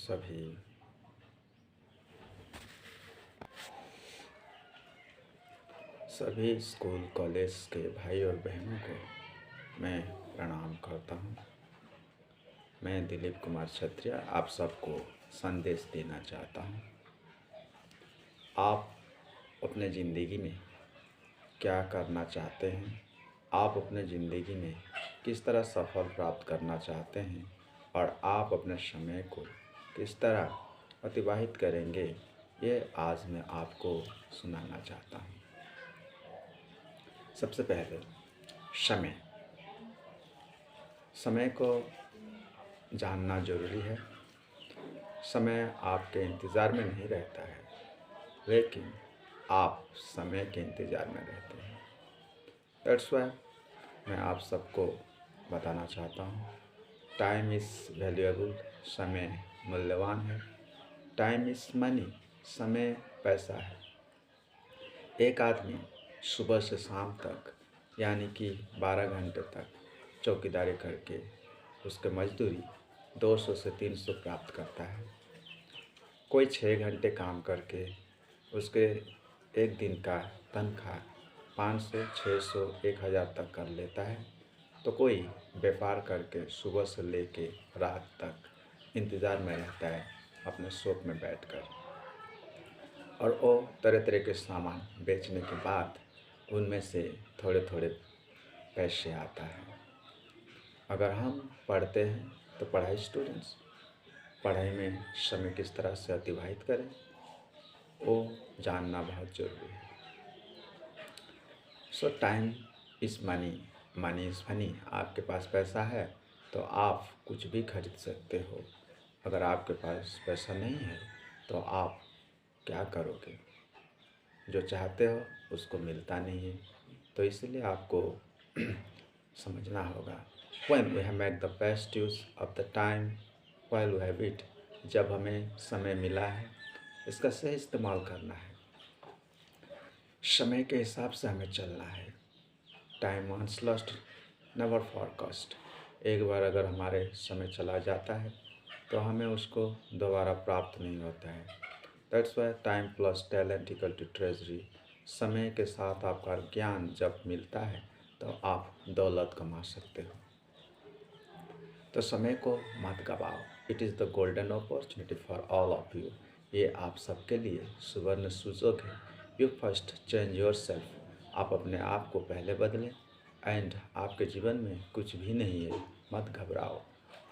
सभी सभी school college के भाई और बहनों को मैं प्रणाम करता हूँ। मैं दिलीप कुमार क्षत्रिय आप सबको संदेश देना चाहता हूँ। आप अपने ज़िंदगी में क्या करना चाहते हैं, आप अपने ज़िंदगी में किस तरह सफल प्राप्त करना चाहते हैं और आप अपने समय को किस तरह अतिबाहित करेंगे, ये आज मैं आपको सुनाना चाहता हूँ। सबसे पहले समय को जानना ज़रूरी है। समय आपके इंतज़ार में नहीं रहता है, लेकिन आप समय के इंतज़ार में रहते हैं। दैट्स वाई मैं आप सबको बताना चाहता हूँ, टाइम इज़ वैल्यूएबल, समय मूल्यवान है। टाइम इज़ मनी, समय पैसा है। एक आदमी सुबह से शाम तक यानी कि 12 घंटे तक चौकीदारी करके उसके मजदूरी 200 से 300 प्राप्त करता है। कोई 6 घंटे काम करके उसके एक दिन का तनख्वाह 500, 600, 1000 तक कर लेता है। तो कोई व्यापार करके सुबह से लेके रात तक इंतज़ार में रहता है अपने शॉप में बैठकर, और वो तरह तरह के सामान बेचने के बाद उनमें से थोड़े थोड़े पैसे आता है। अगर हम पढ़ते हैं तो पढ़ाई में समय किस तरह से अतिबाहित करें, वो जानना बहुत ज़रूरी है। सो time is money, money is funny. आपके पास पैसा है तो आप कुछ भी खरीद सकते हो। अगर आपके पास पैसा नहीं है तो आप क्या करोगे? जो चाहते हो उसको मिलता नहीं है। तो इसलिए आपको समझना होगा, when we have made the best use of the time while we have it, जब हमें समय मिला है इसका सही इस्तेमाल करना है। समय के हिसाब से हमें चलना है। Time once lost never forecast. एक बार अगर हमारे समय चला जाता है तो हमें उसको दोबारा प्राप्त नहीं होता है। That's why time plus talent equal to treasury. समय के साथ आपका ज्ञान जब मिलता है तो आप दौलत कमा सकते हो। तो समय को मत गवाओ। It is the golden opportunity for all of you. ये आप सबके लिए सुवर्ण सुजोग है। You first change yourself. आप अपने आप को पहले बदलें एंड आपके जीवन में कुछ भी नहीं है, मत घबराओ।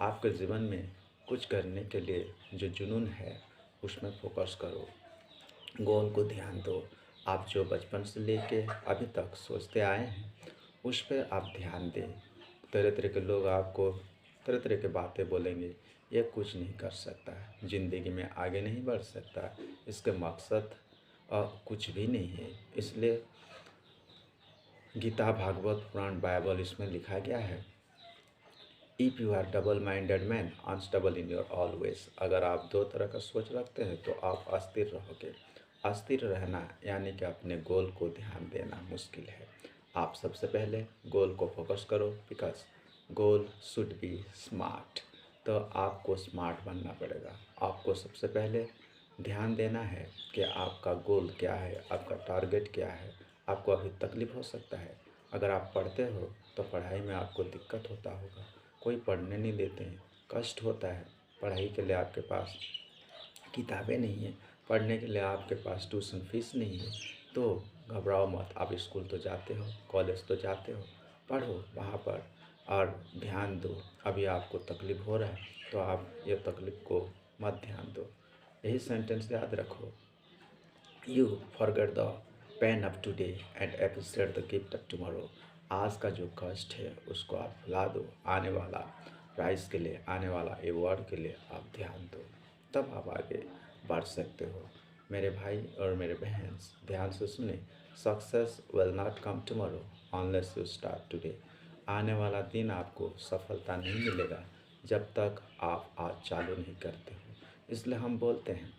आपके जीवन में कुछ करने के लिए जो जुनून है उसमें फोकस करो, गोल को ध्यान दो। आप जो बचपन से लेके अभी तक सोचते आए हैं उस पर आप ध्यान दें। तरह तरह के लोग आपको तरह तरह की बातें बोलेंगे, ये कुछ नहीं कर सकता है, ज़िंदगी में आगे नहीं बढ़ सकता, इसके मकसद कुछ भी नहीं है। इसलिए गीता, भागवत, पुराण, बाइबल इसमें लिखा गया है, if you are double minded man unstable in your always. अगर आप दो तरह का सोच रखते हैं तो आप अस्थिर रहोगे। अस्थिर रहना यानी कि अपने गोल को ध्यान देना मुश्किल है। आप सबसे पहले गोल को फोकस करो, because goal should be smart. तो आपको स्मार्ट बनना पड़ेगा। आपको सबसे पहले ध्यान देना है कि आपका गोल क्या है, आपका टारगेट क्या है। आपको अभी तकलीफ़ हो सकता है, अगर आप पढ़ते हो तो पढ़ाई में आपको दिक्कत होता होगा, कोई पढ़ने नहीं देते हैं, कष्ट होता है। पढ़ाई के लिए आपके पास किताबें नहीं है, पढ़ने के लिए आपके पास ट्यूशन फीस नहीं है, तो घबराओ मत। आप स्कूल तो जाते हो, कॉलेज तो जाते हो, पढ़ो वहाँ पर और ध्यान दो। अभी आपको तकलीफ़ हो रहा है तो आप ये तकलीफ़ को मत ध्यान दो। यही सेंटेंस याद रखो, you forget the pain of today and appreciate the gift of tomorrow. आज का जो कष्ट है उसको आप भुला दो, आने वाला प्राइज़ के लिए, आने वाला अवार्ड के लिए आप ध्यान दो, तब आप आगे बढ़ सकते हो। मेरे भाई और मेरे बहन ध्यान से सुने, success will not come tomorrow unless you start today. आने वाला दिन आपको सफलता नहीं मिलेगा जब तक आप आज चालू नहीं करते हो। इसलिए हम बोलते हैं,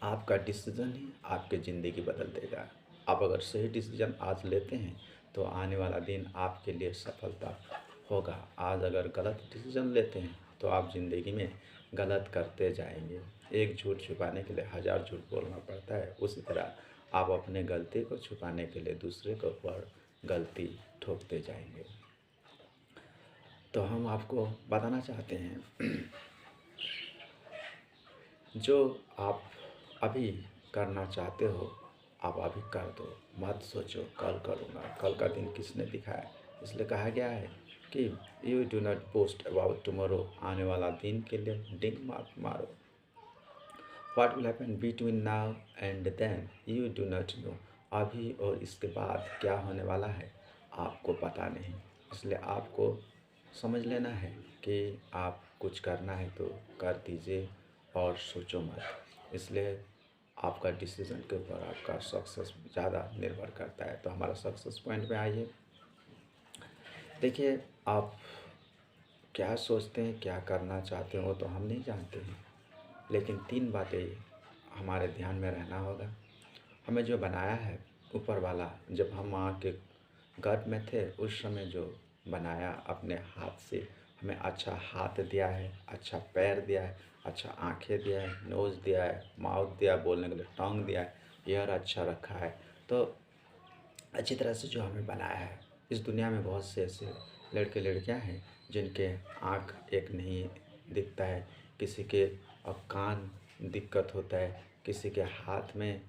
आपका डिसीज़न ही आपकी ज़िंदगी बदल देगा। आप अगर सही डिसीज़न आज लेते हैं तो आने वाला दिन आपके लिए सफलता होगा। आज अगर गलत डिसीज़न लेते हैं तो आप ज़िंदगी में गलत करते जाएंगे। एक झूठ छुपाने के लिए 1000 झूठ बोलना पड़ता है, उसी तरह आप अपने गलती को छुपाने के लिए दूसरे के ऊपर गलती ठोकते जाएंगे। तो हम आपको बताना चाहते हैं जो आप अभी करना चाहते हो आप अभी कर दो, मत सोचो कल करूँगा, कल का दिन किसने दिखाया। इसलिए कहा गया है कि you do not post about tomorrow, आने वाला दिन के लिए डिंग मत मारो। What will happen between now and then you do not know, अभी और इसके बाद क्या होने वाला है आपको पता नहीं। इसलिए आपको समझ लेना है कि आप कुछ करना है तो कर दीजिए और सोचो मत। इसलिए आपका डिसीज़न के ऊपर आपका सक्सेस ज़्यादा निर्भर करता है। तो हमारा सक्सेस पॉइंट में आइए। देखिए, आप क्या सोचते हैं, क्या करना चाहते हो तो हम नहीं जानते हैं, लेकिन 3 बातें हमारे ध्यान में रहना होगा। हमें जो बनाया है ऊपर वाला, जब हम माँ के गर्भ में थे उस समय जो बनाया अपने हाथ से, हमें अच्छा हाथ दिया है, अच्छा पैर दिया है, अच्छा आँखें दिया है, नोज़ दिया है, माउथ दिया है, बोलने के लिए टंग दिया है, ईयर अच्छा रखा है। तो अच्छी तरह से जो हमें बनाया है। इस दुनिया में बहुत से ऐसे लड़के लड़कियां हैं जिनके आँख एक नहीं दिखता है, किसी के कान दिक्कत होता है, किसी के हाथ में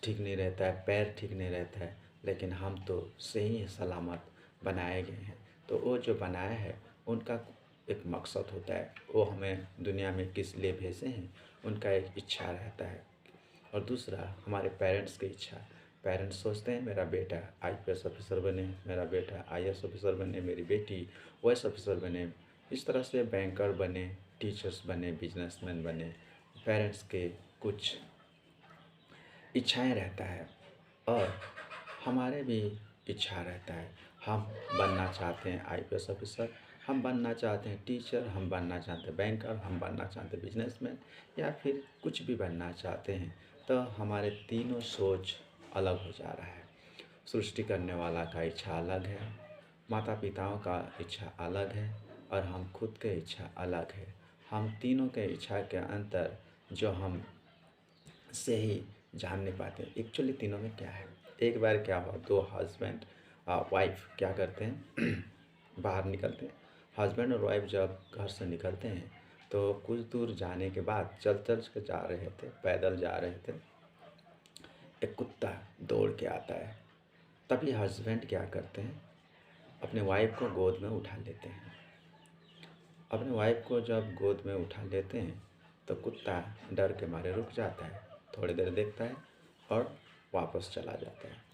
ठीक नहीं रहता है, पैर ठीक नहीं रहता है, लेकिन हम तो सही सलामत बनाए गए हैं। तो वो जो बनाया है उनका एक मकसद होता है, वो हमें दुनिया में किस लिए भेजे हैं उनका एक इच्छा रहता है। और दूसरा हमारे पेरेंट्स की इच्छा। पेरेंट्स सोचते हैं मेरा बेटा आईपीएस ऑफिसर बने, मेरा बेटा आईएएस ऑफिसर बने, मेरी बेटी ओएस ऑफिसर बने, इस तरह से बैंकर बने, टीचर्स बने, बिजनेसमैन बने। पेरेंट्स के कुछ इच्छाएं रहता है और हमारे भी इच्छा रहता है। हम बनना चाहते हैं आईपीएस ऑफिसर, हम बनना चाहते हैं टीचर, हम बनना चाहते हैं बैंकर, हम बनना चाहते हैं बिजनेसमैन, या फिर कुछ भी बनना चाहते हैं। तो हमारे तीनों सोच अलग हो जा रहा है। सृष्टि करने वाला का इच्छा अलग है, माता पिताओं का इच्छा अलग है और हम खुद के इच्छा अलग है। हम तीनों के इच्छा के अंतर जो हम से ही जान नहीं पाते एक्चुअली तीनों में क्या है। एक बार क्या हुआ, दो हस्बैंड वाइफ क्या करते हैं बाहर निकलते हैं। हस्बैंड और वाइफ जब घर से निकलते हैं तो कुछ दूर जाने के बाद चल चल के जा रहे थे, पैदल जा रहे थे, एक कुत्ता दौड़ के आता है। तभी हस्बैंड क्या करते हैं, अपने वाइफ को गोद में उठा लेते हैं। अपने वाइफ को जब गोद में उठा लेते हैं तो कुत्ता डर के मारे रुक जाता है, थोड़ी देर देखता है और वापस चला जाता है।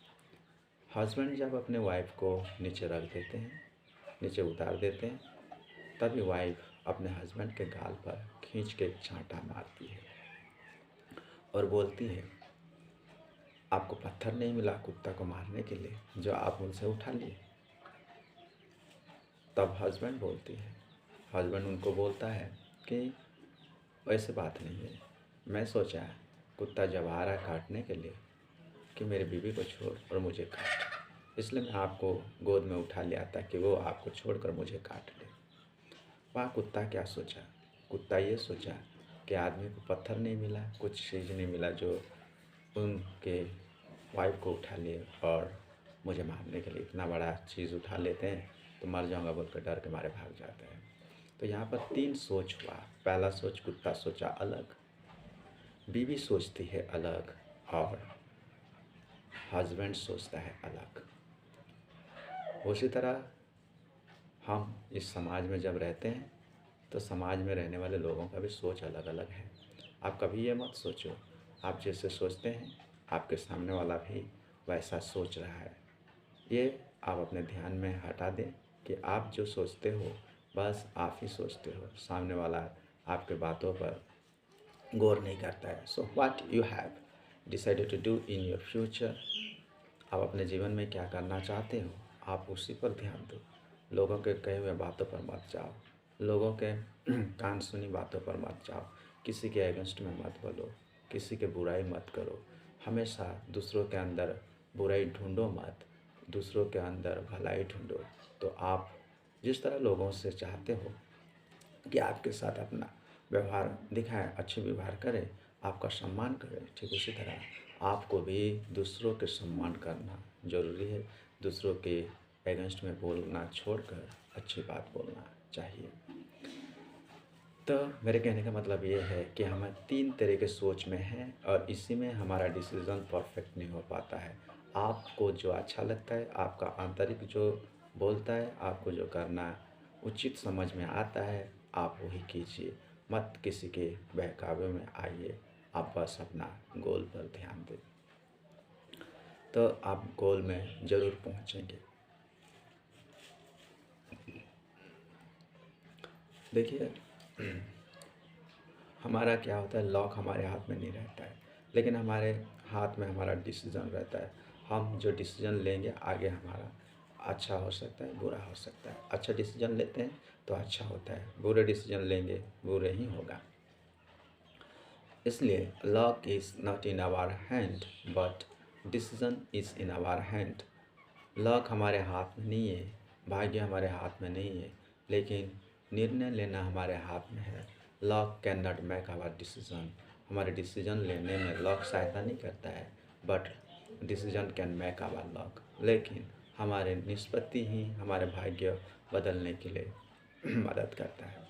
हस्बैंड जब अपने वाइफ को नीचे रख देते हैं, नीचे उतार देते हैं, तभी वाइफ अपने हस्बैंड के गाल पर खींच के एक चांटा मारती है और बोलती है आपको पत्थर नहीं मिला कुत्ता को मारने के लिए जो आप उनसे उठा लिए। तब हस्बैंड बोलती है, हस्बैंड उनको बोलता है कि वैसे बात नहीं है, मैं सोचा कुत्ता जब आ रहा है काटने के लिए कि मेरी बीवी को छोड़ और मुझे काट, इसलिए मैं आपको गोद में उठा लिया ताकि वो आपको छोड़कर मुझे काट ले। वहाँ कुत्ता क्या सोचा, कुत्ता ये सोचा कि आदमी को पत्थर नहीं मिला, कुछ चीज़ नहीं मिला जो उनके वाइफ को उठा लिए और मुझे मारने के लिए इतना बड़ा चीज़ उठा लेते हैं तो मर जाऊंगा बोल कर डर के मारे भाग जाते हैं। तो यहाँ पर 3 सोच हुआ। पहला सोच कुत्ता सोचा अलग, बीवी सोचती है अलग और हस्बैंड सोचता है अलग। उसी तरह हम इस समाज में जब रहते हैं तो समाज में रहने वाले लोगों का भी सोच अलग अलग है। आप कभी ये मत सोचो आप जैसे सोचते हैं आपके सामने वाला भी वैसा सोच रहा है। ये आप अपने ध्यान में हटा दें कि आप जो सोचते हो बस आप ही सोचते हो, सामने वाला आपके बातों पर गौर नहीं करता है। So what you have decided to do in your future, आप अपने जीवन में क्या करना चाहते हो आप उसी पर ध्यान दो। लोगों के कहे हुए बातों पर मत जाओ, लोगों के कान सुनी बातों पर मत जाओ, किसी के अगेंस्ट में मत बोलो, किसी के बुराई मत करो। हमेशा दूसरों के अंदर बुराई ढूंढो मत, दूसरों के अंदर भलाई ढूंढो। तो आप जिस तरह लोगों से चाहते हो कि आपके साथ अपना व्यवहार दिखाएं, अच्छे व्यवहार करें, आपका सम्मान करें, ठीक उसी तरह आपको भी दूसरों के सम्मान करना ज़रूरी है। दूसरों के अगेंस्ट में बोलना छोड़कर अच्छी बात बोलना चाहिए। तो मेरे कहने का मतलब ये है कि हम 3 तरह के सोच में हैं और इसी में हमारा डिसीज़न परफेक्ट नहीं हो पाता है। आपको जो अच्छा लगता है, आपका आंतरिक जो बोलता है, आपको जो करना उचित समझ में आता है, आप वही कीजिए। मत किसी के बहकावे में आइए, आप बस अपना गोल पर ध्यान दें, तो आप गोल में ज़रूर पहुँचेंगे। देखिए, हमारा क्या होता है, लॉक हमारे हाथ में नहीं रहता है, लेकिन हमारे हाथ में हमारा डिसीज़न रहता है। हम जो डिसीज़न लेंगे आगे हमारा अच्छा हो सकता है, बुरा हो सकता है। अच्छा डिसीज़न लेते हैं तो अच्छा होता है, बुरे डिसीज़न लेंगे बुरे ही होगा। इसलिए luck is not in our hand but decision is in our hand. Luck हमारे हाथ में नहीं है, भाग्य हमारे हाथ में नहीं है, लेकिन निर्णय लेना हमारे हाथ में है। Luck can not make our decision. हमारे डिसीजन लेने में लक सहायता नहीं करता है, but decision can make our luck. लेकिन हमारे निष्पत्ति ही हमारे भाग्य बदलने के लिए मदद करता है।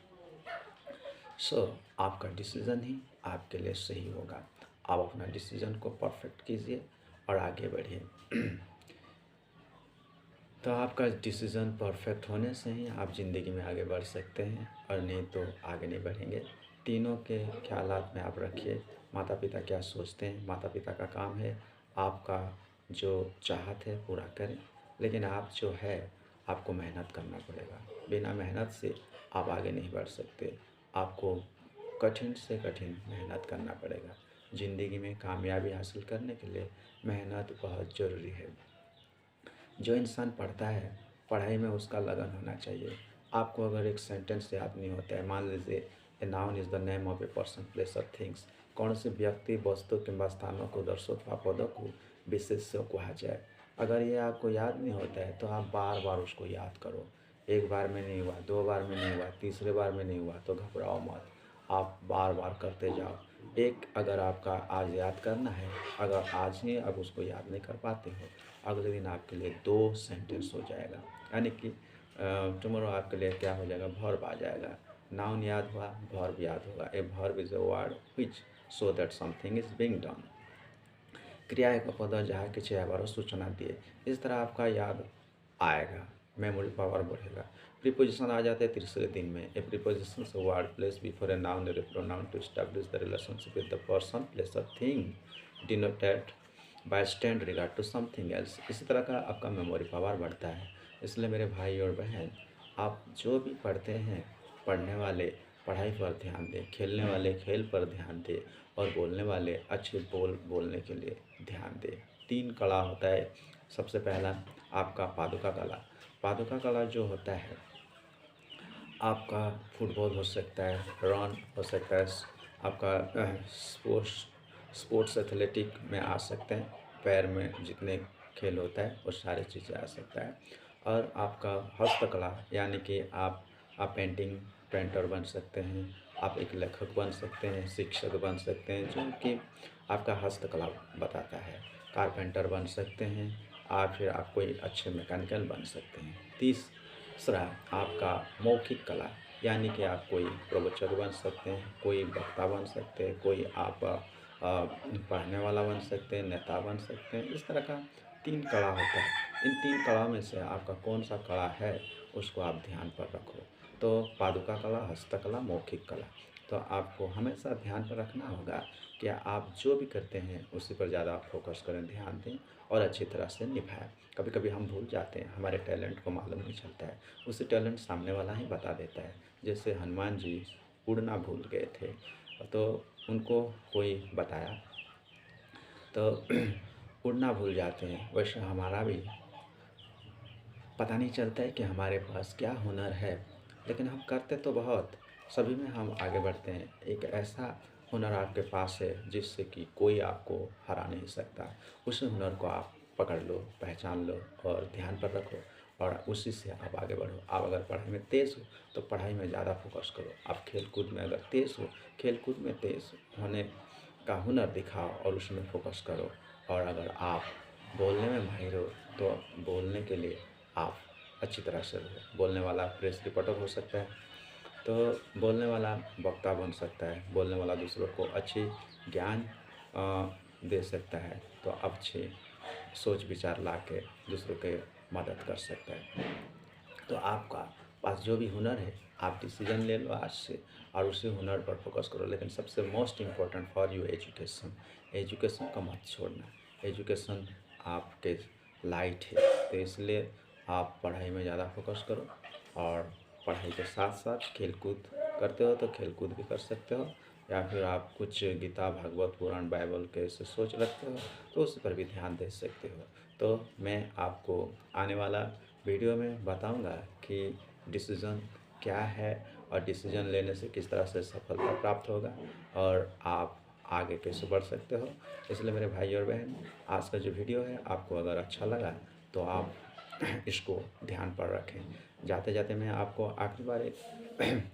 आपका डिसीज़न ही आपके लिए सही होगा। आप अपना डिसीज़न को परफेक्ट कीजिए और आगे बढ़िए। तो आपका डिसीज़न परफेक्ट होने से ही आप ज़िंदगी में आगे बढ़ सकते हैं, और नहीं तो आगे नहीं बढ़ेंगे। तीनों के ख्यालात में आप रखिए। माता पिता क्या सोचते हैं, माता पिता का काम है आपका जो चाहत है पूरा करें, लेकिन आप जो है आपको मेहनत करना पड़ेगा। बिना मेहनत से आप आगे नहीं बढ़ सकते। आपको कठिन से कठिन मेहनत करना पड़ेगा। ज़िंदगी में कामयाबी हासिल करने के लिए मेहनत बहुत ज़रूरी है। जो इंसान पढ़ता है, पढ़ाई में उसका लगन होना चाहिए। आपको अगर एक सेंटेंस याद नहीं होता है, मान लीजिए a noun is the name of a person place और थिंग्स। कौन से व्यक्ति वस्तु किंवा स्थानों को दर्शाता पदों को विशेष से कहा जाए। अगर ये आपको याद नहीं होता है तो आप बार बार उसको याद करो। एक बार में नहीं हुआ, 2 बार में नहीं हुआ, तीसरे बार में नहीं हुआ तो घबराओ मत, आप बार बार करते जाओ। एक अगर आपका आज याद करना है, अगर आज ही आप उसको याद नहीं कर पाते हो, अगले दिन आपके लिए 2 सेंटेंस हो जाएगा, यानी कि टुमारो आपके लिए क्या हो जाएगा, वर्ब आ जाएगा। नाउन याद हुआ, वर्ब याद होगा। A verb is a word which show that something is being done. क्रिया एक पद जहाँ किसी आबारो सूचना दिए, इस तरह आपका याद आएगा, मेमोरी पावर बढ़ेगा। प्रीपोजिशन आ जाते हैं तीसरे दिन में। ए प्रीपोजिशन से word place before a noun और a pronoun to establish the relationship with the person place और thing denoted by stand regard to something else. इसी तरह का आपका मेमोरी पावर बढ़ता है। इसलिए मेरे भाई और बहन, आप जो भी पढ़ते हैं, पढ़ने वाले पढ़ाई पर ध्यान दें, खेलने वाले खेल पर ध्यान दें, और बोलने वाले अच्छे बोलने के लिए ध्यान दें। 3 कला होता है। सबसे पहला आपका पादुका कला। पादुका कला जो होता है, आपका फुटबॉल हो सकता है, रन हो सकता है, आपका स्पोर्ट्स एथलेटिक में आ सकते हैं। पैर में जितने खेल होता है वो सारी चीज़ें आ सकता है। और आपका हस्तकला, यानी कि आप पेंटर बन सकते हैं, आप एक लेखक बन सकते हैं, शिक्षक बन सकते हैं, जो कि आपका हस्तकला बताता है। कारपेंटर बन सकते हैं, फिर आप कोई अच्छे मैकेनिकल बन सकते हैं। तीसरा आपका मौखिक कला, यानी कि आप कोई प्रवचक बन सकते हैं, कोई वक्ता बन सकते हैं, कोई आप पढ़ने वाला बन सकते हैं, नेता बन सकते हैं। इस तरह का 3 कला होता है। इन 3 कला में से आपका कौन सा कला है उसको आप ध्यान पर रखो। तो पादुका कला, हस्तकला, मौखिक कला। तो आपको हमेशा ध्यान पर रखना होगा कि आप जो भी करते हैं उसी पर ज़्यादा फोकस करें, ध्यान दें और अच्छी तरह से निभाएं। कभी कभी हम भूल जाते हैं, हमारे टैलेंट को मालूम नहीं चलता है, उसी टैलेंट सामने वाला ही बता देता है। जैसे हनुमान जी उड़ना भूल गए थे, तो उनको कोई बताया तो उड़ना भूल जाते हैं। वैसे हमारा भी पता नहीं चलता है कि हमारे पास क्या हुनर है, लेकिन हम करते तो बहुत, सभी में हम आगे बढ़ते हैं। एक ऐसा हुनर आपके पास है जिससे कि कोई आपको हरा नहीं सकता। उस हुनर को आप पकड़ लो, पहचान लो और ध्यान पर रखो और उसी से आप आगे बढ़ो। आप अगर पढ़ाई में तेज़ हो तो पढ़ाई में ज़्यादा फोकस करो। आप खेल कूद में अगर तेज़ हो, खेल कूद में तेज़ होने का हुनर दिखाओ और उसमें फोकस करो। और अगर आप बोलने में माहिर हो तो बोलने के लिए आप अच्छी तरह से रहो। बोलने वाला प्रेस रिपोर्टर हो सकता है, तो बोलने वाला वक्ता बन सकता है, बोलने वाला दूसरों को अच्छी ज्ञान दे सकता है, तो अच्छी सोच विचार ला के दूसरों के मदद कर सकता है। तो आपका पास जो भी हुनर है आप डिसीजन ले लो आज से और उसी हुनर पर फोकस करो। लेकिन सबसे most important for you education, education को मत छोड़ना। एजुकेशन आपके लाइट है, तो इसलिए आप पढ़ाई में ज़्यादा फोकस करो। और पढ़ाई के साथ साथ खेल कूद करते हो तो खेल कूद भी कर सकते हो, या फिर आप कुछ गीता भागवत पुराण बाइबल के से सोच रखते हो तो उस पर भी ध्यान दे सकते हो। तो मैं आपको आने वाला वीडियो में बताऊंगा कि डिसीज़न क्या है और डिसीज़न लेने से किस तरह से सफलता प्राप्त होगा और आप आगे कैसे बढ़ सकते हो। इसलिए मेरे भाई और बहन, आज का जो वीडियो है आपको अगर अच्छा लगा तो आप इसको ध्यान पर रखें। जाते जाते मैं आपको आखिरी बार एक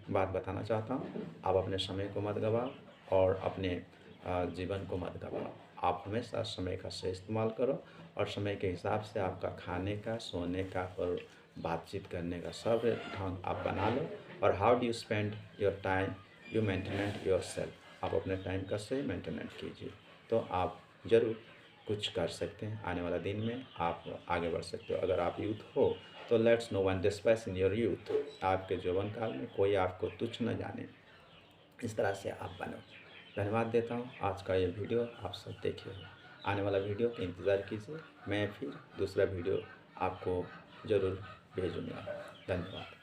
बात बताना चाहता हूँ, आप अपने समय को मत गवाओ और अपने जीवन को मत गवाओ। आप हमेशा समय का सही इस्तेमाल करो और समय के हिसाब से आपका खाने का, सोने का और बातचीत करने का सब ढंग आप बना लो। और how do you spend your time, you maintain yourself. आप अपने टाइम का सही मेंटेनेंट कीजिए तो आप ज़रूर कुछ कर सकते हैं। आने वाला दिन में आप आगे बढ़ सकते हो। अगर आप यूथ हो तो let's no one despise in your youth. आपके यौवन काल में कोई आपको तुच्छ न जाने, इस तरह से आप बनो। धन्यवाद देता हूँ। आज का ये वीडियो आप सब देखे हो। आने वाला वीडियो का इंतज़ार कीजिए, मैं फिर दूसरा वीडियो आपको ज़रूर भेजूँगा। धन्यवाद।